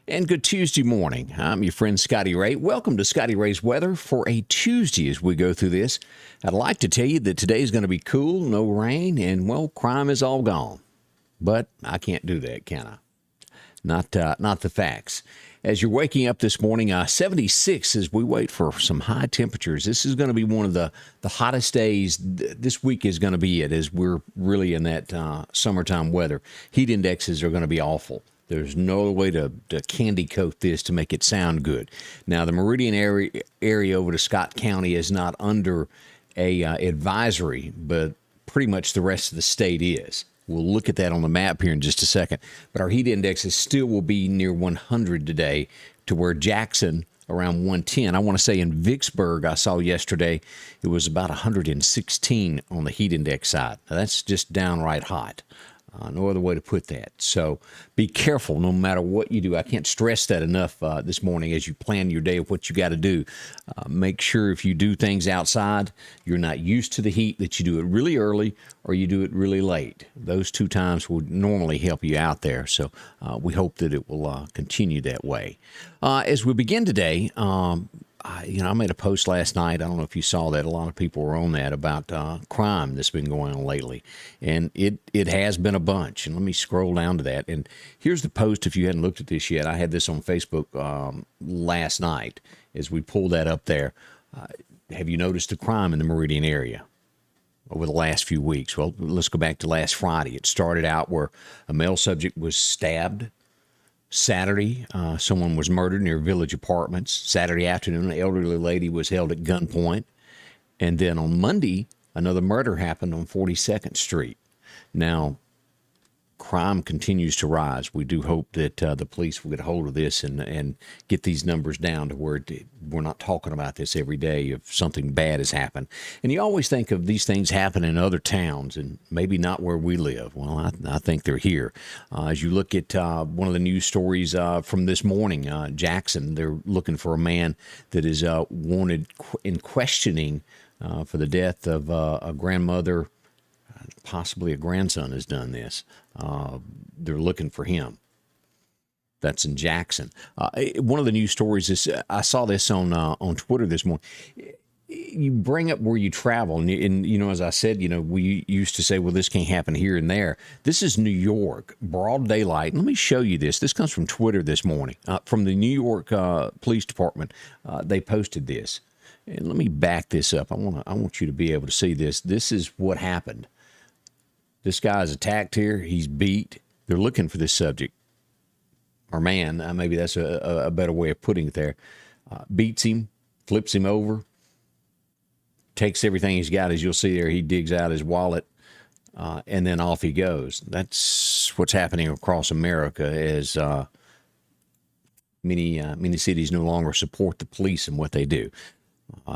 And good Tuesday morning. I'm your friend Scotty Ray. Welcome to Scotty Ray's weather for a Tuesday as we go through this. I'd like to tell you that today is going to be cool, no rain, and, well, crime is all gone. But I can't do that, can I? Not the facts. As you're waking up this morning, 76 as we wait for some high temperatures. This is going to be one of the hottest days. This week is going to be it as we're really in that summertime weather. Heat indexes are going to be awful. There's no way to candy coat this to make it sound good. Now, the Meridian area over to Scott County is not under a advisory, but pretty much the rest of the state is. We'll look at that on the map here in just a second. But our heat indexes still will be near 100 today, to where Jackson around 110. I want to say in Vicksburg, I saw yesterday, it was about 116 on the heat index side. Now, that's just downright hot. No other way to put that. So be careful no matter what you do. I can't stress that enough this morning as you plan your day of what you got to do. Make sure if you do things outside, you're not used to the heat, that you do it really early or you do it really late. Those two times will normally help you out there. So we hope that it will continue that way. As we begin today, I made a post last night. I don't know if you saw that. A lot of people were on that about crime that's been going on lately. And it has been a bunch. And let me scroll down to that. And here's the post if you hadn't looked at this yet. I had this on Facebook last night as we pulled that up there. Have you noticed the crime in the Meridian area over the last few weeks? Well, let's go back to last Friday. It started out where a male subject was stabbed. Saturday, someone was murdered near Village Apartments. Saturday afternoon, an elderly lady was held at gunpoint. And then on Monday, another murder happened on 42nd Street. Now, crime continues to rise. We do hope that the police will get a hold of this and get these numbers down to where we're not talking about this every day if something bad has happened. And you always think of these things happen in other towns and maybe not where we live. Well, I think they're here. As you look at one of the news stories from this morning, Jackson, they're looking for a man that is wanted in questioning for the death of a grandmother. Possibly a grandson has done this. They're looking for him. That's in Jackson. One of the news stories is I saw this on Twitter this morning. You bring up where you travel, and as I said, we used to say, well, this can't happen here and there. This is New York, broad daylight. Let me show you this. This comes from Twitter this morning, from the New York Police Department. They posted this, and let me back this up. I want you to be able to see this. This is what happened. This guy's attacked here. He's beat. They're looking for this subject. Or man, maybe that's a better way of putting it there. Beats him, flips him over, takes everything he's got. As you'll see there, he digs out his wallet, and then off he goes. That's what's happening across America as many cities no longer support the police and what they do.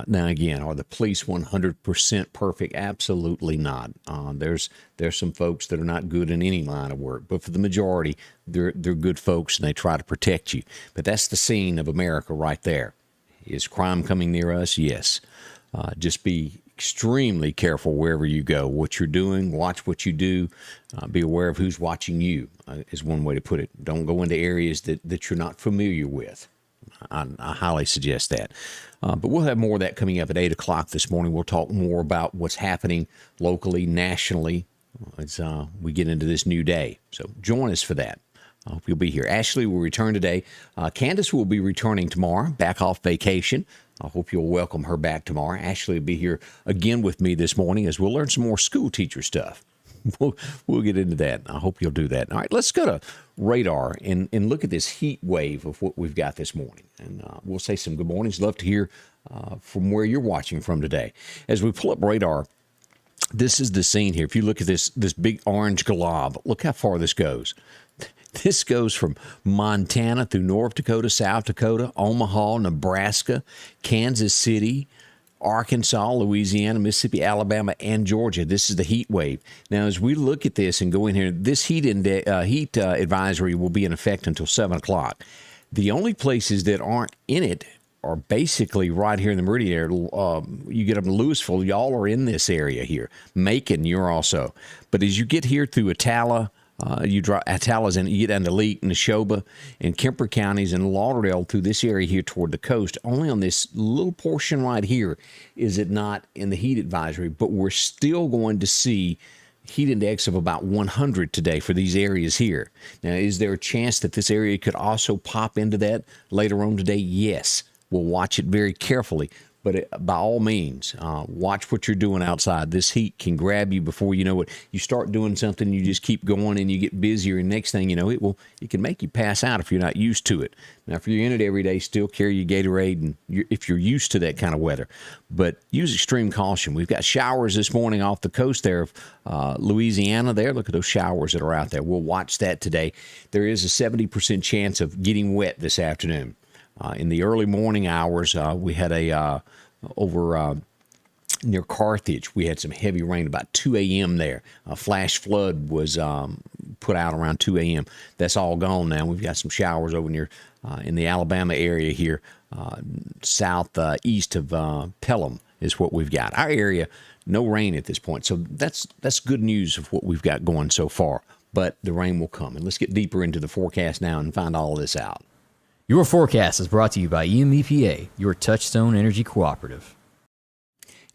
Now, again, are the police 100% perfect? Absolutely not. There's some folks that are not good in any line of work, but for the majority, they're good folks and they try to protect you. But that's the scene of America right there. Is crime coming near us? Yes. Just be extremely careful wherever you go. What you're doing, watch what you do. Be aware of who's watching you is one way to put it. Don't go into areas that you're not familiar with. I highly suggest that. But we'll have more of that coming up at 8 o'clock this morning. We'll talk more about what's happening locally, nationally, as we get into this new day. So join us for that. I hope you'll be here. Ashley will return today. Candace will be returning tomorrow, back off vacation. I hope you'll welcome her back tomorrow. Ashley will be here again with me this morning as we'll learn some more school teacher stuff. We'll get into that. I hope you'll do that. All right, let's go to radar and look at this heat wave of what we've got this morning. And we'll say some good mornings. Love to hear from where you're watching from today. As we pull up radar, this is the scene here. If you look at this big orange glob, look how far this goes. This goes from Montana through North Dakota, South Dakota, Omaha, Nebraska, Kansas City, Arkansas, Louisiana, Mississippi, Alabama, and Georgia. This is the heat wave. Now, as we look at this and go in here, this heat advisory will be in effect until 7 o'clock. The only places that aren't in it are basically right here in the Meridian area. You get up in Louisville, y'all are in this area here. Macon, you're also. But as you get here through Attala, you drop Atala's and you get down to Leake, Neshoba, and Kemper counties and Lauderdale through this area here toward the coast. Only on this little portion right here is it not in the heat advisory, but we're still going to see heat index of about 100 today for these areas here. Now, is there a chance that this area could also pop into that later on today? Yes. We'll watch it very carefully. But by all means, watch what you're doing outside. This heat can grab you before you know it. You start doing something, you just keep going, and you get busier. And next thing you know, it can make you pass out if you're not used to it. Now, if you're in it every day, still carry your Gatorade, and if you're used to that kind of weather. But use extreme caution. We've got showers this morning off the coast there of Louisiana. There, look at those showers that are out there. We'll watch that today. There is a 70% chance of getting wet this afternoon. In the early morning hours, we had over near Carthage, we had some heavy rain about 2 a.m. there. A flash flood was put out around 2 a.m. That's all gone now. We've got some showers over near in the Alabama area here, southeast of Pelham is what we've got. Our area, no rain at this point. So that's good news of what we've got going so far. But the rain will come. And let's get deeper into the forecast now and find all this out. Your forecast is brought to you by EMEPA, your Touchstone Energy Cooperative.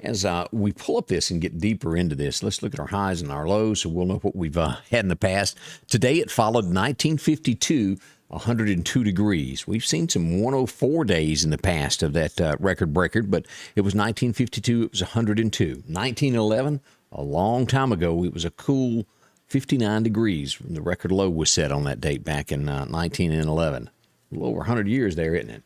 As we pull up this and get deeper into this, let's look at our highs and our lows so we'll know what we've had in the past. Today it followed 1952, 102 degrees. We've seen some 104 days in the past of that record breaker, but it was 1952, it was 102. 1911, a long time ago, it was a cool 59 degrees. The record low was set on that date back in 1911. A little over 100 years there, isn't it?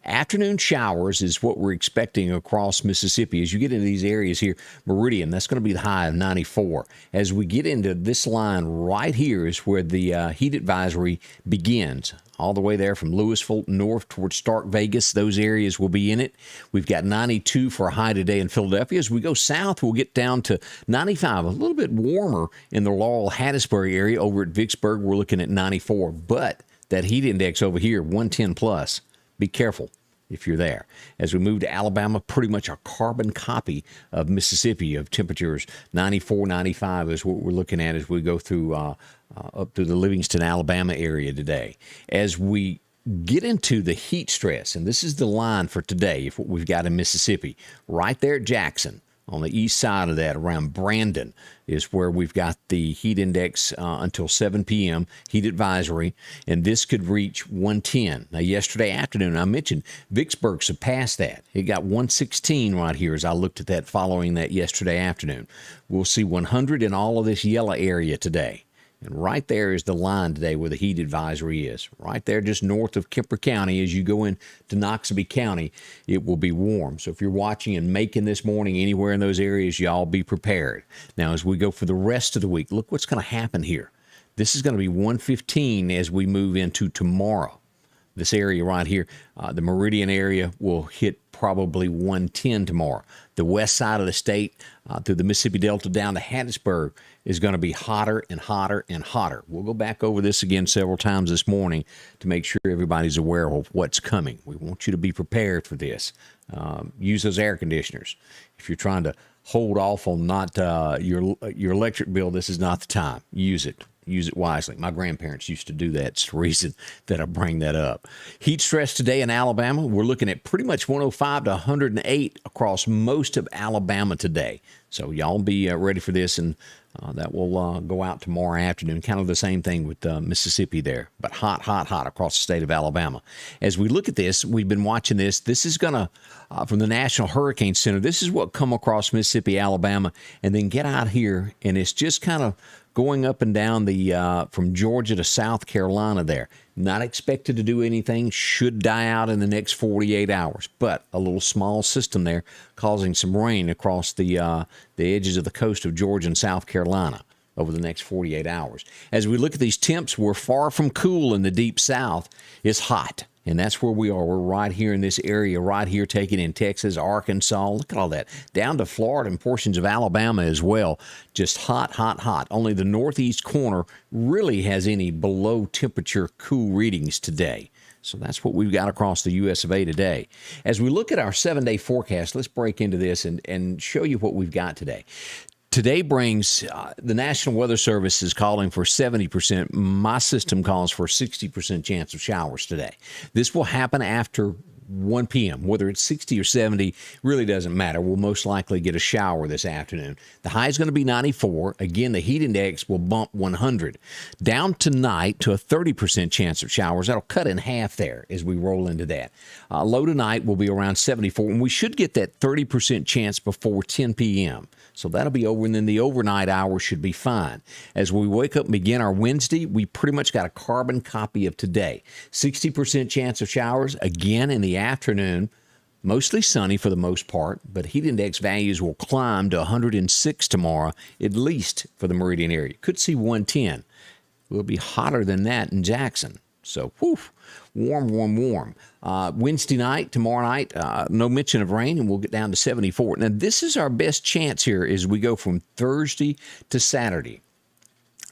Afternoon showers is what we're expecting across Mississippi. As you get into these areas here, Meridian, that's going to be the high of 94. As we get into this line right here is where the heat advisory begins. All the way there from Louisville north towards Stark Vegas, those areas will be in it. We've got 92 for a high today in Philadelphia. As we go south, we'll get down to 95, a little bit warmer in the Laurel-Hattiesburg area. Over at Vicksburg, we're looking at 94, but that heat index over here, 110 plus. Be careful if you're there. As we move to Alabama, pretty much a carbon copy of Mississippi of temperatures. 94, 95 is what we're looking at as we go through up through the Livingston, Alabama area today. As we get into the heat stress, and this is the line for today, if what we've got in Mississippi, right there at Jackson. On the east side of that, around Brandon, is where we've got the heat index until 7 p.m., heat advisory, and this could reach 110. Now, yesterday afternoon, I mentioned Vicksburg surpassed that. It got 116 right here as I looked at that following that yesterday afternoon. We'll see 100 in all of this yellow area today. And right there is the line today where the heat advisory is. Right there just north of Kemper County. As you go into Noxubee County, it will be warm. So if you're watching and making this morning anywhere in those areas, y'all be prepared. Now, as we go for the rest of the week, look what's going to happen here. This is going to be 115 as we move into tomorrow. This area right here, the Meridian area, will hit probably 110 tomorrow. The west side of the state, through the Mississippi Delta down to Hattiesburg, is going to be hotter and hotter and hotter. We'll go back over this again several times this morning to make sure everybody's aware of what's coming. We want you to be prepared for this. Use those air conditioners. If you're trying to hold off on not your electric bill, this is not the time. Use it. Use it wisely. My grandparents used to do that. It's the reason that I bring that up. Heat stress today in Alabama, we're looking at pretty much 105 to 108 across most of Alabama today. So y'all be ready for this, and that will go out tomorrow afternoon. Kind of the same thing with Mississippi there, but hot, hot, hot across the state of Alabama. As we look at this, we've been watching this. This is going to, from the National Hurricane Center, this is what come across Mississippi, Alabama, and then get out here, and it's just kind of going up and down the from Georgia to South Carolina there. Not expected to do anything. Should die out in the next 48 hours. But a little small system there causing some rain across the edges of the coast of Georgia and South Carolina over the next 48 hours. As we look at these temps, we're far from cool in the deep south. It's hot. And that's where we are. We're right here in this area, right here, taking in Texas, Arkansas. Look at all that. Down to Florida and portions of Alabama as well. Just hot, hot, hot. Only the northeast corner really has any below temperature cool readings today. So that's what we've got across the U.S. of A. today. As we look at our 7-day forecast, let's break into this and show you what we've got today. Today brings the National Weather Service is calling for 70%. My system calls for a 60% chance of showers today. This will happen after 1 p.m. Whether it's 60 or 70 really doesn't matter. We'll most likely get a shower this afternoon. The high is going to be 94. Again, the heat index will bump 100. Down tonight to a 30% chance of showers. That'll cut in half there as we roll into that. Low tonight will be around 74, and we should get that 30% chance before 10 p.m. So that'll be over, and then the overnight hours should be fine. As we wake up and begin our Wednesday, we pretty much got a carbon copy of today. 60% chance of showers, again in the afternoon. Mostly sunny for the most part, but heat index values will climb to 106 tomorrow, at least for the Meridian area. Could see 110. We'll be hotter than that in Jackson. So, whew, warm, warm, warm. Wednesday night, tomorrow night, no mention of rain, and we'll get down to 74. Now, this is our best chance here as we go from Thursday to Saturday.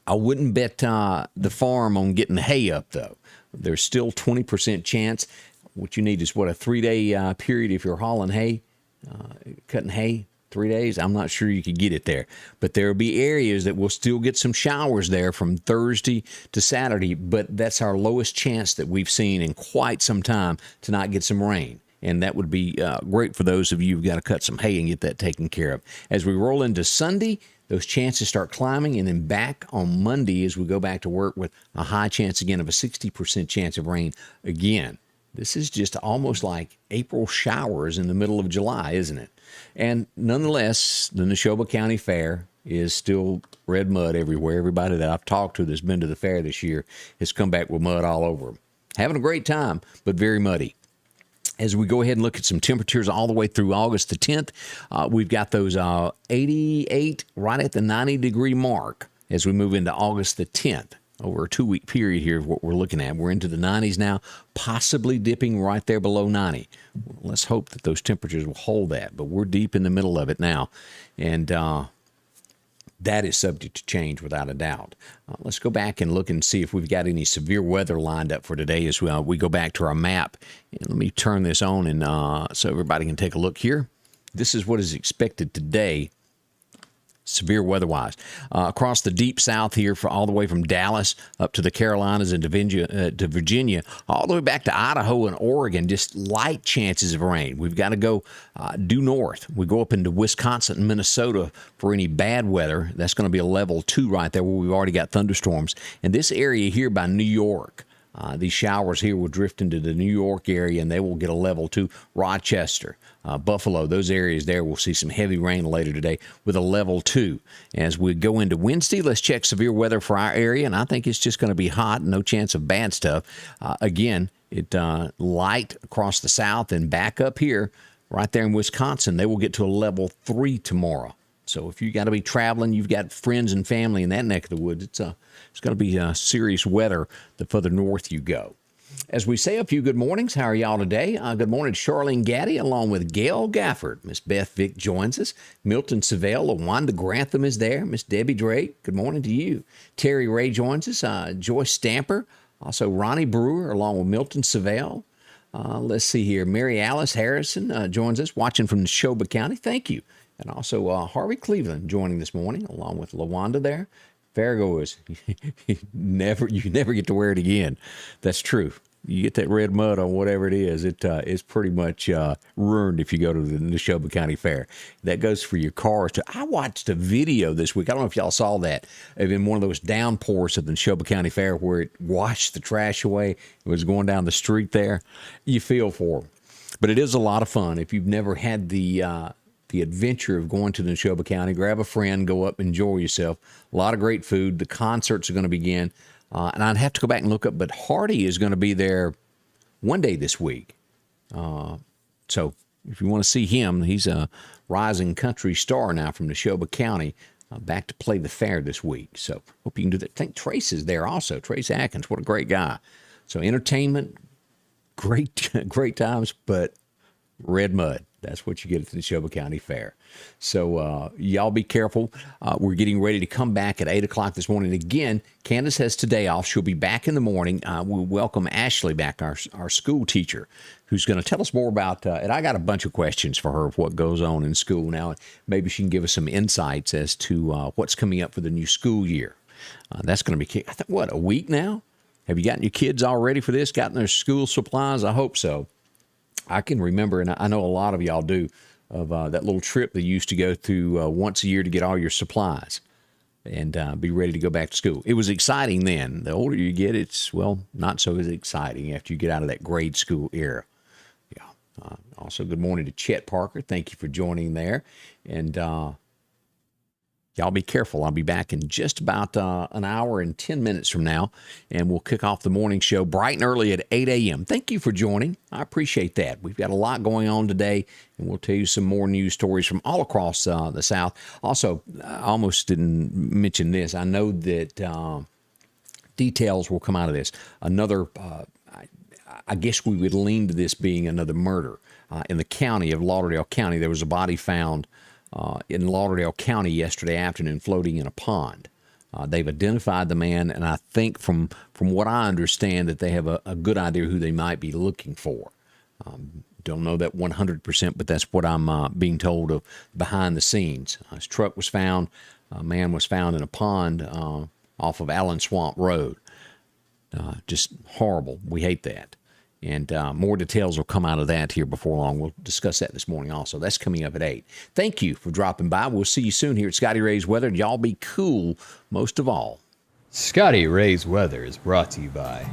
I wouldn't bet the farm on getting hay up, though. There's still 20% chance. What you need is, a 3-day period if you're hauling hay, cutting hay. 3 days, I'm not sure you could get it there. But there will be areas that will still get some showers there from Thursday to Saturday, but that's our lowest chance that we've seen in quite some time to not get some rain. And that would be great for those of you who've got to cut some hay and get that taken care of. As we roll into Sunday, those chances start climbing, and then back on Monday as we go back to work with a high chance again of a 60% chance of rain again. This is just almost like April showers in the middle of July, isn't it? And nonetheless, the Neshoba County Fair is still red mud everywhere. Everybody that I've talked to that's been to the fair this year has come back with mud all over them. Having a great time, but very muddy. As we go ahead and look at some temperatures all the way through August the 10th, we've got those 88 right at the 90-degree mark as we move into August the 10th. Over a 2-week period here of what we're looking at. We're into the 90s now, possibly dipping right there below 90. Let's hope that those temperatures will hold that, but we're deep in the middle of it now, and that is subject to change without a doubt. Let's go back and look and see if we've got any severe weather lined up for today as we go back to our map. And let me turn this on and so everybody can take a look here. This is what is expected today. Severe weather-wise. Across the deep south here, for all the way from Dallas up to the Carolinas and to Virginia, all the way back to Idaho and Oregon, just light chances of rain. We've got to go due north. We go up into Wisconsin and Minnesota for any bad weather. That's going to be a level 2 right there where we've already got thunderstorms. And this area here by New York, these showers here will drift into the New York area, and they will get a level 2. Rochester, Buffalo, those areas there will see some heavy rain later today with a level 2. As we go into Wednesday, let's check severe weather for our area, and I think it's just going to be hot, no chance of bad stuff. Again, it light across the south and back up here, right there in Wisconsin, they will get to a level 3 tomorrow. So if you got to be traveling, you've got friends and family in that neck of the woods, it's going to be serious weather the further north you go. As we say a few good mornings, how are y'all today? Good morning to Charlene Gaddy along with Gail Gafford. Miss Beth Vick joins us. Milton Savell, LaWanda Grantham is there. Miss Debbie Drake, good morning to you. Terry Ray joins us. Joyce Stamper, also Ronnie Brewer along with Milton Savell. Let's see here. Mary Alice Harrison joins us, watching from Neshoba County. Thank you. And also Harvey Cleveland joining this morning, along with LaWanda there. Farrago is, you never get to wear it again. That's true. You get that red mud on whatever it is, it's pretty much ruined if you go to the Neshoba County Fair. That goes for your cars too. I watched a video this week. I don't know if y'all saw that. In one of those downpours of the Neshoba County Fair where it washed the trash away. It was going down the street there. You feel for them. But it is a lot of fun. If you've never had the adventure of going to Neshoba County, grab a friend, go up, enjoy yourself. A lot of great food. The concerts are going to begin. And I'd have to go back and look up, but Hardy is going to be there one day this week. So if you want to see him, he's a rising country star now from Neshoba County, back to play the fair this week. So hope you can do that. I think Trace is there also. Trace Atkins, what a great guy. So entertainment, great times, but red mud. That's what you get at the Neshoba County Fair. So y'all be careful. We're getting ready to come back at 8 o'clock this morning. Again, Candace has today off. She'll be back in the morning. We'll welcome Ashley back, our school teacher, who's going to tell us more about, and I got a bunch of questions for her of what goes on in school now. Maybe she can give us some insights as to what's coming up for the new school year. That's going to be, I think, what, a week now? Have you gotten your kids all ready for this, gotten their school supplies? I hope so. I can remember, and I know a lot of y'all do, of that little trip they used to go through once a year to get all your supplies and be ready to go back to school. It was exciting then. The older you get, it's, well, not so as exciting after you get out of that grade school era. Yeah. Also, good morning to Chet Parker. Thank you for joining there. And y'all be careful. I'll be back in just about an hour and 10 minutes from now, and we'll kick off the morning show bright and early at 8 a.m. Thank you for joining. I appreciate that. We've got a lot going on today, and we'll tell you some more news stories from all across the South. Also, I almost didn't mention this. I know that details will come out of this. Another, I guess we would lean to this being another murder. In the county of Lauderdale County, there was a body found in Lauderdale County yesterday afternoon floating in a pond. They've identified the man, and I think from what I understand that they have a good idea who they might be looking for. Don't know that 100%, but that's what I'm being told of behind the scenes. His truck was found. A man was found in a pond off of Allen Swamp Road. Just horrible. We hate that. And more details will come out of that here before long. We'll discuss that this morning also. That's coming up at 8. Thank you for dropping by. We'll see you soon here at Scotty Ray's Weather. And y'all be cool most of all. Scotty Ray's Weather is brought to you by